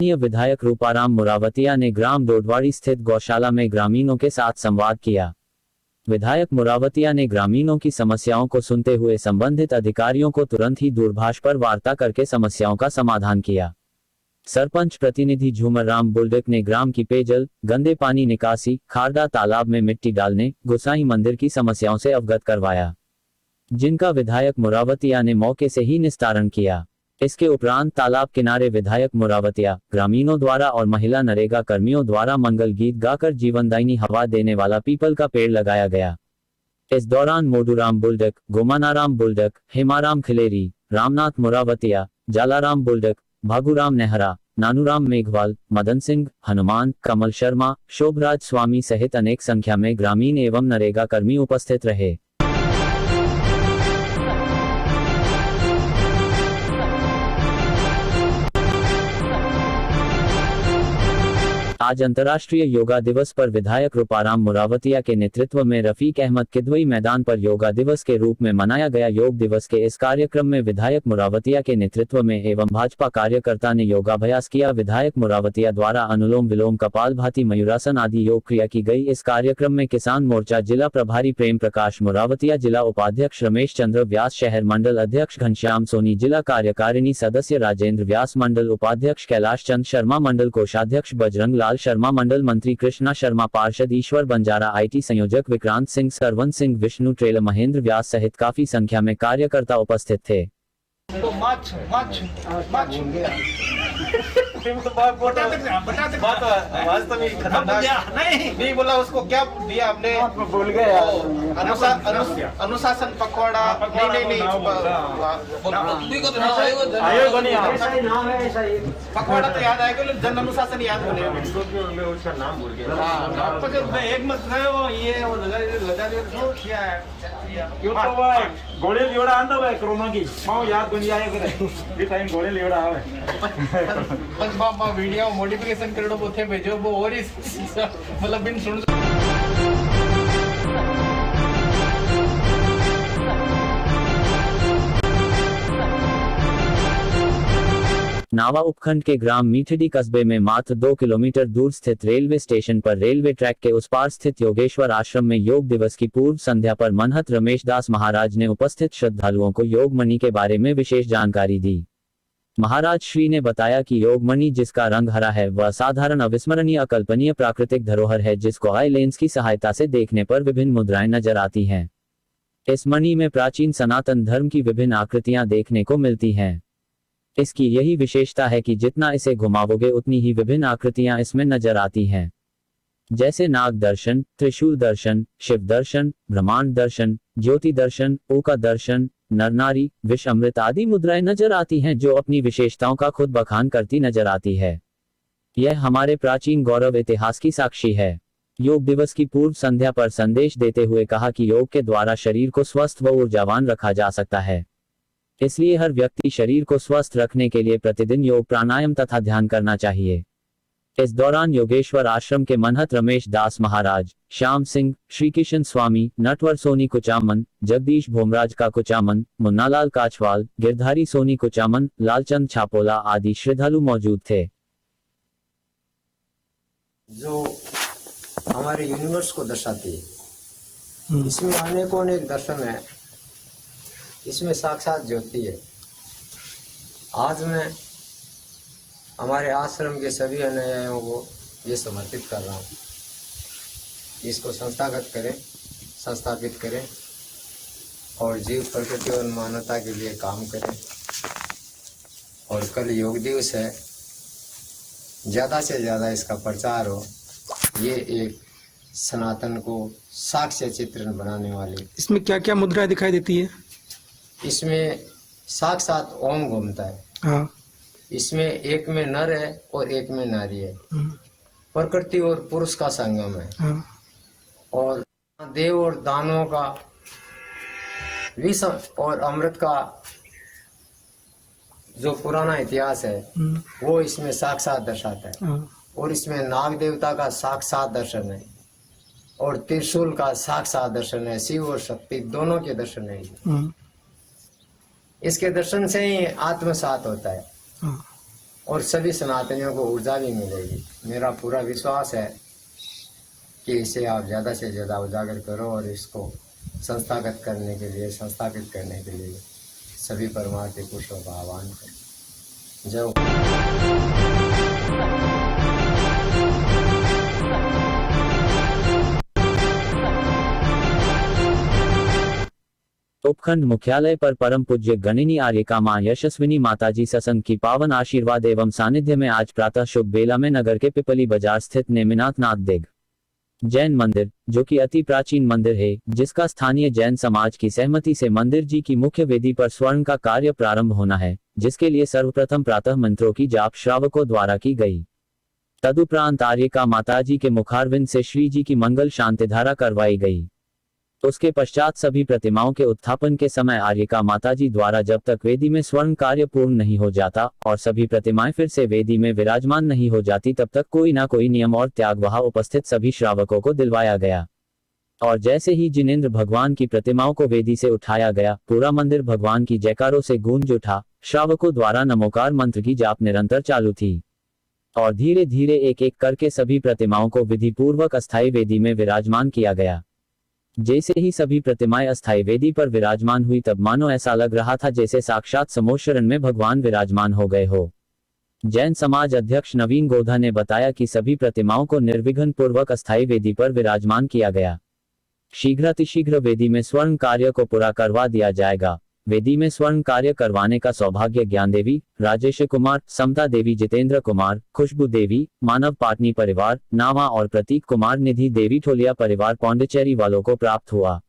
स्थानीय विधायक रूपाराम मुरावतिया ने ग्राम डोडवाड़ी स्थित गौशाला में ग्रामीणों के साथ संवाद किया। विधायक मुरावतिया ने ग्रामीणों की समस्याओं को सुनते हुए संबंधित अधिकारियों को तुरंत ही दूरभाष पर वार्ता करके समस्याओं का समाधान किया। सरपंच प्रतिनिधि झूमर राम बुल्डक ने ग्राम की पेयजल, गंदे पानी निकासी, खारदा तालाब में मिट्टी डालने, गोसाई मंदिर की समस्याओं से अवगत करवाया, जिनका विधायक मुरावतिया ने मौके से ही निस्तारण किया। इसके उपरांत तालाब किनारे विधायक मुरावतिया, ग्रामीणों द्वारा और महिला नरेगा कर्मियों द्वारा मंगल गीत गाकर जीवनदायिनी हवा देने वाला पीपल का पेड़ लगाया गया। इस दौरान मोडूराम बुल्डक, गोमानाराम बुल्डक, हेमाराम खिलेरी, रामनाथ मुरावतिया, जालाराम बुल्डक, भागुराम नेहरा, नानूराम मेघवाल, मदन सिंह, हनुमान, कमल शर्मा, शोभराज स्वामी सहित अनेक संख्या में ग्रामीण एवं नरेगा कर्मी उपस्थित रहे। आज अंतर्राष्ट्रीय योगा दिवस पर विधायक रूपाराम मुरावतिया के नेतृत्व में रफीक अहमद किदवई मैदान पर योगा दिवस के रूप में मनाया गया। योग दिवस के इस कार्यक्रम में विधायक मुरावतिया के नेतृत्व में एवं भाजपा कार्यकर्ता ने योगाभ्यास किया। विधायक मुरावतिया द्वारा अनुलोम विलोम, कपालभाति, मयूरासन आदि योग क्रिया की गई। इस कार्यक्रम में किसान मोर्चा जिला प्रभारी प्रेम प्रकाश मुरावतिया, जिला उपाध्यक्ष रमेश चंद्र व्यास, शहर मंडल अध्यक्ष घनश्याम सोनी, जिला कार्यकारिणी सदस्य राजेंद्र व्यास, मंडल उपाध्यक्ष कैलाश चंद शर्मा, मंडल कोषाध्यक्ष बजरंग लाल शर्मा, मंडल मंत्री कृष्णा शर्मा, पार्षद ईश्वर बंजारा, IT संयोजक विक्रांत सिंह, सरवन सिंह, विष्णु ट्रेलर, महेंद्र व्यास सहित काफी संख्या में कार्यकर्ता उपस्थित थे। तो नहीं बोला उसको, क्या दिया हमने, भूल गए। अनुशासन पखवाड़ा, नहीं पखवाड़ा तो याद आएगा, जन अनुशासन याद होने उसका नाम भूल गया। एक मत ये क्या है, गोले लियोड़ा आंदा है कोरोना की मां याद बन जाए करे टाइम गोले लियोड़ा आवे बस मां वीडियो मॉडिफिकेशन करो बोथे भेजो वो और इस मतलब बिन सुन। नावा उपखंड के ग्राम मीठड़ी कस्बे में मात्र 2 किलोमीटर दूर स्थित रेलवे स्टेशन पर रेलवे ट्रैक के उस पार स्थित योगेश्वर आश्रम में योग दिवस की पूर्व संध्या पर मनहत रमेश दास महाराज ने उपस्थित श्रद्धालुओं को योग मणि के बारे में विशेष जानकारी दी। महाराज श्री ने बताया कि योग मणि जिसका रंग हरा है वह असाधारण, अविस्मरणीय, अकल्पनीय प्राकृतिक धरोहर है जिसको आई लेंस की सहायता से देखने पर विभिन्न मुद्राएं नजर आती हैं। इस मणि में प्राचीन सनातन धर्म की विभिन्न आकृतियां देखने को मिलती हैं। इसकी यही विशेषता है कि जितना इसे घुमावोगे उतनी ही विभिन्न आकृतियां इसमें नजर आती हैं, जैसे नाग दर्शन, त्रिशूल दर्शन, शिव दर्शन, ब्रह्मांड दर्शन, ज्योति दर्शन, ओका दर्शन, नर नारी, विष अमृत आदि मुद्राएं नजर आती हैं जो अपनी विशेषताओं का खुद बखान करती नजर आती है। यह हमारे प्राचीन गौरव इतिहास की साक्षी है। योग दिवस की पूर्व संध्या पर संदेश देते हुए कहा कि योग के द्वारा शरीर को स्वस्थ व ऊर्जावान रखा जा सकता है, इसलिए हर व्यक्ति शरीर को स्वस्थ रखने के लिए प्रतिदिन योग, प्राणायाम तथा ध्यान करना चाहिए। इस दौरान योगेश्वर आश्रम के मनहत रमेश दास महाराज, श्याम सिंह, श्री किशन स्वामी, नटवर सोनी कुचामन, जगदीश भोमराज का कुचामन, मुन्नालाल काछवाल, गिरधारी सोनी कुचामन, लालचंद छापोला आदि श्रद्धालु मौजूद थे। जो हमारे यूनिवर्स को दर्शाती है, इसमें अनेकों अनेक दर्शन है, इसमें साक्षात ज्योति है। आज मैं हमारे आश्रम के सभी अनुयायियों को ये समर्पित कर रहा हूँ, इसको संस्थागत करें, संस्थापित करें और जीव, प्रकृति और मानवता के लिए काम करें। और कल योग दिवस है, ज़्यादा से ज़्यादा इसका प्रचार हो। ये एक सनातन को साक्ष्य चित्रण बनाने वाली। इसमें क्या क्या मुद्राएं दिखाई देती है? इसमें साक्षात ओम घूमता है। हाँ। इसमें एक में नर है और एक में नारी है। प्रकृति और पुरुष का संगम है। हाँ। और देव और दानवों का, विष और अमृत का जो पुराना इतिहास है वो इसमें साक्षात दर्शाता है। हाँ। और इसमें नाग देवता का साक्षात दर्शन है और त्रिशूल का साक्षात दर्शन है। शिव और शक्ति दोनों के दर्शन है। इसके दर्शन से ही आत्मसात होता है। और सभी सनातनियों को ऊर्जा भी मिलेगी। मेरा पूरा विश्वास है कि इसे आप ज़्यादा से ज़्यादा उजागर करो और इसको संस्थापित करने के लिए सभी परमार्थी पुरुषों का आह्वान करें। जय हो। उपखंड मुख्यालय पर परम पूज्य गणिनी आर्यका मां यशस्विनी माताजी सत्संग की पावन आशीर्वाद एवं सानिध्य में आज प्रातः शुभ बेला में नगर के पिपली बाजार स्थित नेमिनाथ नाथ देग जैन मंदिर, जो कि अति प्राचीन मंदिर है, जिसका स्थानीय जैन समाज की सहमति से मंदिर जी की मुख्य वेदी पर स्वर्ण का कार्य प्रारंभ होना है, जिसके लिए सर्वप्रथम प्रातः मंत्रों की जाप श्रावकों द्वारा की गई। तदुपरांत आर्यका माताजी के मुखारविंद से श्री जी की मंगल शांतिधारा करवाई गई। उसके पश्चात सभी प्रतिमाओं के उत्थापन के समय आर्यका माताजी द्वारा जब तक वेदी में स्वर्ण कार्य पूर्ण नहीं हो जाता और सभी प्रतिमाएं फिर से वेदी में विराजमान नहीं हो जाती, तब तक कोई ना कोई नियम और त्याग वहां उपस्थित सभी श्रावकों को दिलवाया गया। और जैसे ही जिनेंद्र भगवान की प्रतिमाओं को वेदी से उठाया गया, पूरा मंदिर भगवान की जयकारों से गूंज उठा। श्रावकों द्वारा नमोकार मंत्र की जाप निरंतर चालू थी और धीरे धीरे एक एक करके सभी प्रतिमाओं को विधि पूर्वक अस्थायी वेदी में विराजमान किया गया। जैसे ही सभी प्रतिमाएं अस्थायी वेदी पर विराजमान हुई, तब मानो ऐसा लग रहा था जैसे साक्षात समोशरण में भगवान विराजमान हो गए हो। जैन समाज अध्यक्ष नवीन गोधा ने बताया कि सभी प्रतिमाओं को निर्विघ्न पूर्वक अस्थायी वेदी पर विराजमान किया गया। शीघ्रातिशीघ्र वेदी में स्वर्ण कार्य को पूरा करवा दिया जाएगा। वेदी में स्वर्ण कार्य करवाने का सौभाग्य ज्ञान देवी, राजेश कुमार, समता देवी, जितेंद्र कुमार, खुशबू देवी, मानव पाटनी परिवार, नावा और प्रतीक कुमार, निधि देवी ठोलिया परिवार पौंडीचेरी वालों को प्राप्त हुआ।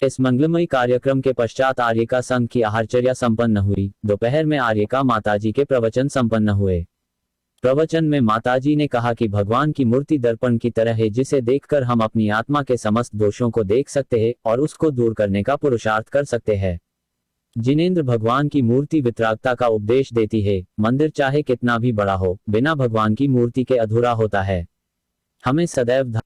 इस मंगलमयी कार्यक्रम के पश्चात आर्यका संघ की आहारचर्या संपन्न हुई। दोपहर में आर्यका माताजी के प्रवचन संपन्न हुए। प्रवचन में माताजी ने कहा कि भगवान की मूर्ति दर्पण की तरह है, जिसे देखकर हम अपनी आत्मा के समस्त दोषों को देख सकते हैं और उसको दूर करने का पुरुषार्थ कर सकते हैं। जिनेंद्र भगवान की मूर्ति वितरागता का उपदेश देती है। मंदिर चाहे कितना भी बड़ा हो, बिना भगवान की मूर्ति के अधूरा होता है। हमें सदैव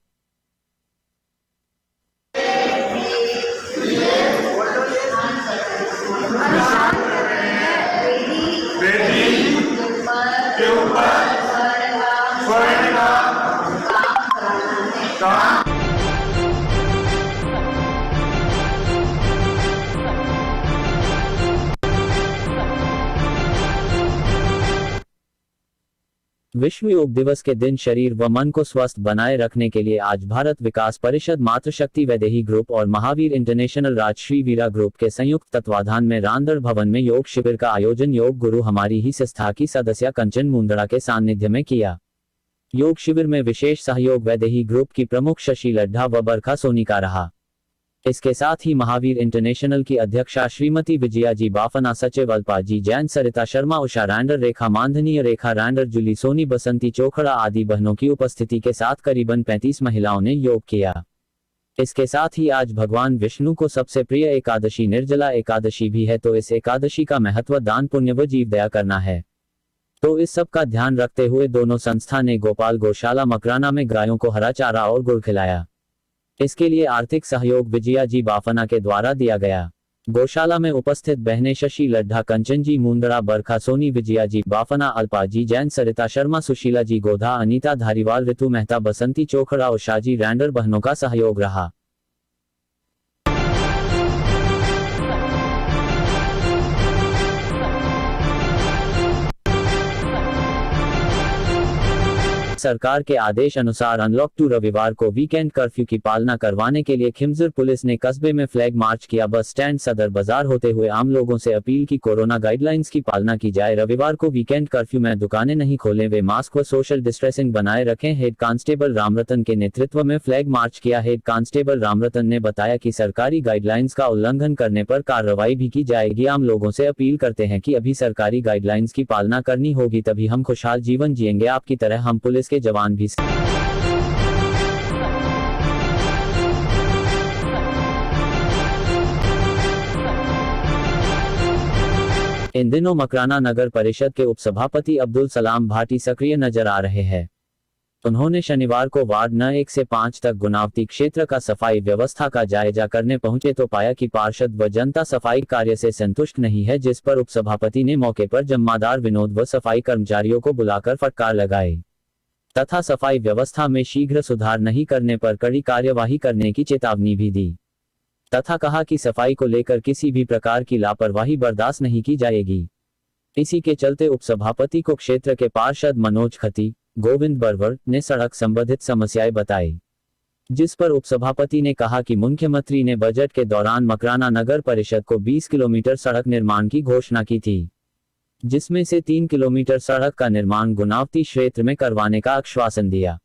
विश्व योग दिवस के दिन शरीर व मन को स्वस्थ बनाए रखने के लिए आज भारत विकास परिषद, मातृशक्ति वैदेही ग्रुप और महावीर इंटरनेशनल राजश्री वीरा ग्रुप के संयुक्त तत्वाधान में रांदड़ भवन में योग शिविर का आयोजन योग गुरु हमारी ही संस्था की सदस्य कंचन मुंदड़ा के सानिध्य में किया। योग शिविर में विशेष सहयोग वैदेही ग्रुप की प्रमुख शशि लड्ढा व बरखा सोनी का रहा। इसके साथ ही महावीर इंटरनेशनल की अध्यक्षा श्रीमती विजया जी बाफना, सचिव अल्पा जी जैन, सरिता शर्मा, उषा रैंडर, रेखा मानधनीय, रेखा रैंडर, जुली सोनी, बसंती चोखड़ा आदि बहनों की उपस्थिति के साथ करीबन 35 महिलाओं ने योग किया। इसके साथ ही आज भगवान विष्णु को सबसे प्रिय एकादशी निर्जला एकादशी भी है, तो इस एकादशी का महत्व दान पुण्य व जीव दया करना है। तो इस सब का ध्यान रखते हुए दोनों संस्था ने गोपाल गौशाला मकराना में गायों को हरा चारा और गुड़ खिलाया। इसके लिए आर्थिक सहयोग विजया जी बाफना के द्वारा दिया गया। गौशाला में उपस्थित बहनें शशि लड्ढा, कंचन जी मुंदड़ा, बरखा सोनी, विजया जी बाफना, अल्पा जी जैन, सरिता शर्मा, सुशीला जी गोधा, अनीता धारीवाल, ऋतु मेहता, बसंती चोखड़ा, उषा जी रैंडर बहनों का सहयोग रहा। सरकार के आदेश अनुसार अनलॉक 2 रविवार को वीकेंड कर्फ्यू की पालना करवाने के लिए खिमसर पुलिस ने कस्बे में फ्लैग मार्च किया। बस स्टैंड, सदर बाजार होते हुए आम लोगों से अपील की कोरोना गाइडलाइंस की पालना की जाए। रविवार को वीकेंड कर्फ्यू में दुकानें नहीं खोलें, वे मास्क व सोशल डिस्टेंसिंग बनाए रखें। हेड कांस्टेबल रामरतन के नेतृत्व में फ्लैग मार्च किया। हेड कांस्टेबल रामरतन ने बताया कि सरकारी गाइडलाइंस का उल्लंघन करने पर कार्रवाई भी की जाएगी। आम लोगों से अपील करते हैं कि अभी सरकारी गाइडलाइंस की पालना करनी होगी, तभी हम खुशहाल जीवन जिएंगे। आपकी तरह हम पुलिस के जवान भी इन दिनों मकराना नगर परिषद के उपसभापति अब्दुल सलाम भाटी सक्रिय नजर आ रहे हैं। उन्होंने शनिवार को वार्ड न 1 से 5 तक गुनावती क्षेत्र का सफाई व्यवस्था का जायजा करने पहुंचे तो पाया कि पार्षद व जनता सफाई कार्य से संतुष्ट नहीं है, जिस पर उपसभापति ने मौके पर जमादार विनोद व सफाई कर्मचारियों को बुलाकर फटकार लगाई तथा सफाई व्यवस्था में शीघ्र सुधार नहीं करने पर कड़ी कार्यवाही करने की चेतावनी भी दी तथा कहा कि सफाई को लेकर किसी भी प्रकार की लापरवाही बर्दाश्त नहीं की जाएगी। इसी के चलते उपसभापति को क्षेत्र के पार्षद मनोज खती, गोविंद बरवर ने सड़क संबंधित समस्याएं बताई, जिस पर उपसभापति ने कहा कि मुख्यमंत्री ने बजट के दौरान मकराना नगर परिषद को 20 किलोमीटर सड़क निर्माण की घोषणा की थी, जिसमें से 3 किलोमीटर सड़क का निर्माण गुनावती क्षेत्र में करवाने का आश्वासन दिया।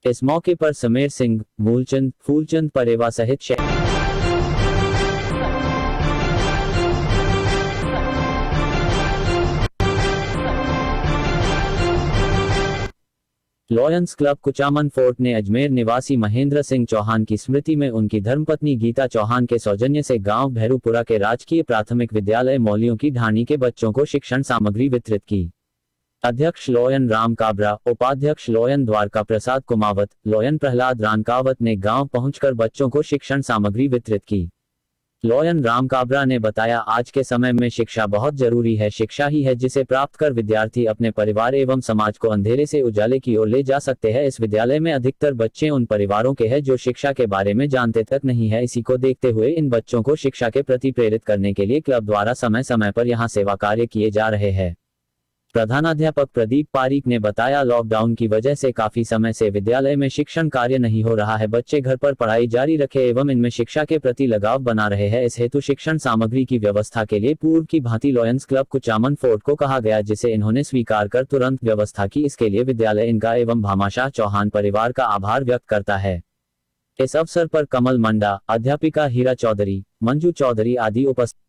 इस मौके पर समेर सिंह, मूलचंद, फूलचंद परेवा सहित लॉयंस क्लब कुचामन फोर्ट ने अजमेर निवासी महेंद्र सिंह चौहान की स्मृति में उनकी धर्मपत्नी गीता चौहान के सौजन्य से गांव भैरूपुरा के राजकीय प्राथमिक विद्यालय मौलियों की ढाणी के बच्चों को शिक्षण सामग्री वितरित की। अध्यक्ष लॉयन राम काबरा, उपाध्यक्ष लॉयन द्वारका प्रसाद कुमावत, लॉयन प्रहलाद रानकावत ने गांव पहुंचकर बच्चों को शिक्षण सामग्री वितरित की। लॉयन राम काबरा ने बताया, आज के समय में शिक्षा बहुत जरूरी है। शिक्षा ही है जिसे प्राप्त कर विद्यार्थी अपने परिवार एवं समाज को अंधेरे से उजाले की ओर ले जा सकते हैं। इस विद्यालय में अधिकतर बच्चे उन परिवारों के हैं जो शिक्षा के बारे में जानते तक नहीं है। इसी को देखते हुए इन बच्चों को शिक्षा के प्रति प्रेरित करने के लिए क्लब द्वारा समय समय पर यहाँ सेवा कार्य किए जा रहे हैं। प्रधानाध्यापक प्रदीप पारीक ने बताया, लॉकडाउन की वजह से काफी समय से विद्यालय में शिक्षण कार्य नहीं हो रहा है। बच्चे घर पर पढ़ाई जारी रखे एवं इनमें शिक्षा के प्रति लगाव बना रहे हैं। इस हेतु शिक्षण सामग्री की व्यवस्था के लिए पूर्व की भांति लॉयंस क्लब कुचामन फोर्ट को कहा गया, जिसे इन्होंने स्वीकार कर तुरंत व्यवस्था की। इसके लिए विद्यालय इनका एवं भामाशाह चौहान परिवार का आभार व्यक्त करता है। इस अवसर पर कमल मंडा, अध्यापिका हीरा चौधरी, मंजू चौधरी आदि उपस्थित